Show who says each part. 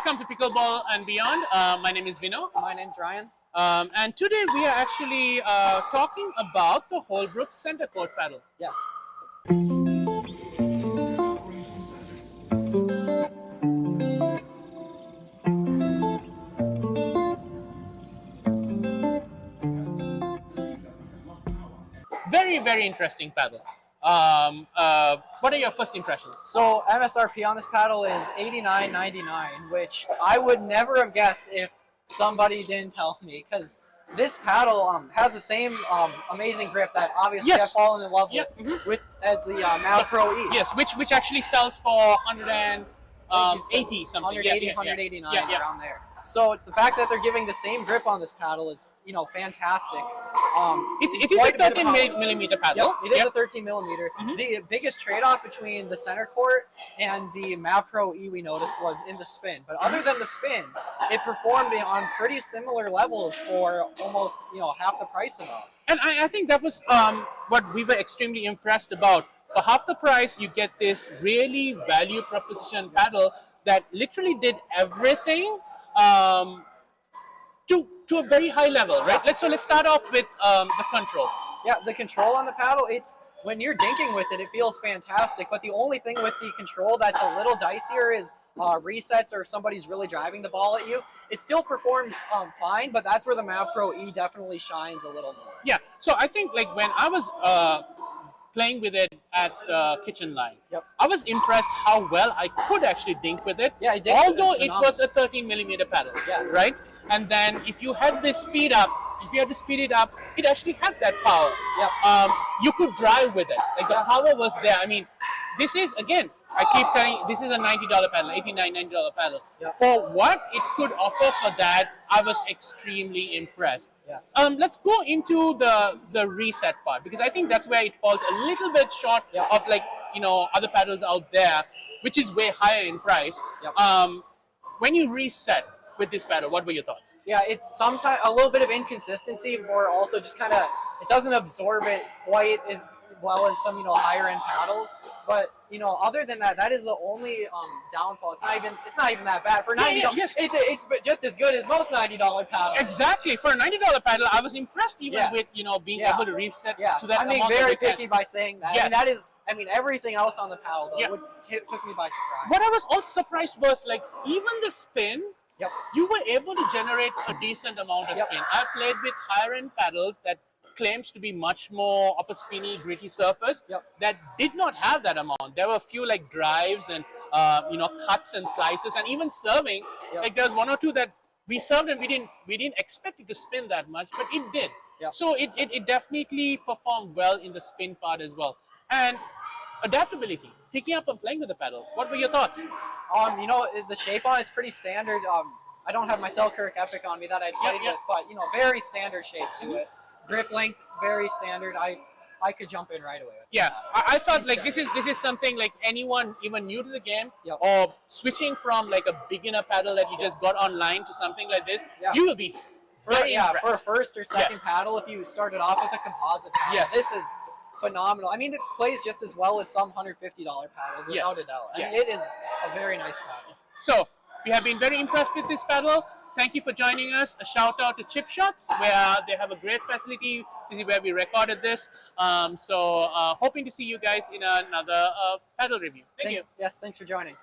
Speaker 1: Welcome to Pickleball and Beyond. My name is Vino.
Speaker 2: My name's Ryan.
Speaker 1: And today we are actually talking about the Holbrook Centercourt paddle.
Speaker 2: Yes.
Speaker 1: Very, very interesting paddle. What are your first impressions?
Speaker 2: So MSRP on this paddle is $89.99, which I would never have guessed if somebody didn't tell me, because this paddle has the same amazing grip that obviously
Speaker 1: Yes.
Speaker 2: I've fallen in love with as the Mav Pro E.
Speaker 1: Yes, which actually sells for 180 something.
Speaker 2: 180, 189 around there. So the fact that they're giving the same grip on this paddle is, fantastic.
Speaker 1: It is a 13 millimeter paddle.
Speaker 2: Yep, it is a 13 millimeter. The biggest trade-off between the Centercourt and the Mav Pro E we noticed was in the spin. But other than the spin, it performed on pretty similar levels for almost half the price amount.
Speaker 1: And I think that was what we were extremely impressed about. For half the price, you get this really value proposition paddle that literally did everything to a very high level, right? Let's start off with the control.
Speaker 2: Yeah, the control on the paddle, when you're dinking with it, it feels fantastic. But the only thing with the control that's a little dicier is resets, or if somebody's really driving the ball at you. It still performs fine, but that's where the Mav Pro E definitely shines a little more.
Speaker 1: Yeah, so I think like when I was playing with it at the kitchen line, I was impressed how well I could actually dink with it.
Speaker 2: Yeah,
Speaker 1: although it was a 13 millimeter paddle, right? And then if you had this speed up, if you had to speed it up, it actually had that power. You could drive with it. Like the power was there. I mean, this is, again, I keep telling you, this is a $90 paddle, $89, $90 paddle. For what it could offer for that, I was extremely impressed. Let's go into the reset part, because I think that's where it falls a little bit short of other paddles out there, which is way higher in price. When you reset with this paddle, what were your thoughts?
Speaker 2: Yeah, it's sometimes a little bit of inconsistency, or also just kind of, it doesn't absorb it quite as well as some higher end paddles. But other than that, that is the only downfall. It's not even that bad for $90. It's just as good as most $90 paddles.
Speaker 1: Exactly. For a $90 paddle, I was impressed even with being able to reset to that.
Speaker 2: I'm being very picky by saying that. Everything else on the paddle though took me by surprise.
Speaker 1: What I was also surprised was even the spin. You were able to generate a decent amount of spin. I played with higher end paddles that claims to be much more of a spinny, gritty surface that did not have that amount. There were a few drives and cuts and slices, and even serving. There was one or two that we served and we didn't expect it to spin that much, but it did. So it definitely performed well in the spin part as well. And adaptability, picking up and playing with the paddle. What were your thoughts?
Speaker 2: The shape on it's pretty standard. I don't have my Selkirk Epic on me that I played with, but very standard shape to it. Grip length, very standard. I could jump in right away with that.
Speaker 1: I felt this is something anyone even new to the game or switching from a beginner paddle that you just got online to something like this, you will be very impressed.
Speaker 2: For a first or second paddle, if you started off with a composite paddle, this is phenomenal. I mean, it plays just as well as some $150 paddles, without a doubt. I mean, it is a very nice paddle.
Speaker 1: So, we have been very impressed with this paddle. Thank you for joining us. A shout out to Chip Shots, where they have a great facility. This is where we recorded this. Hoping to see you guys in another paddle review. Thank you.
Speaker 2: Yes, thanks for joining.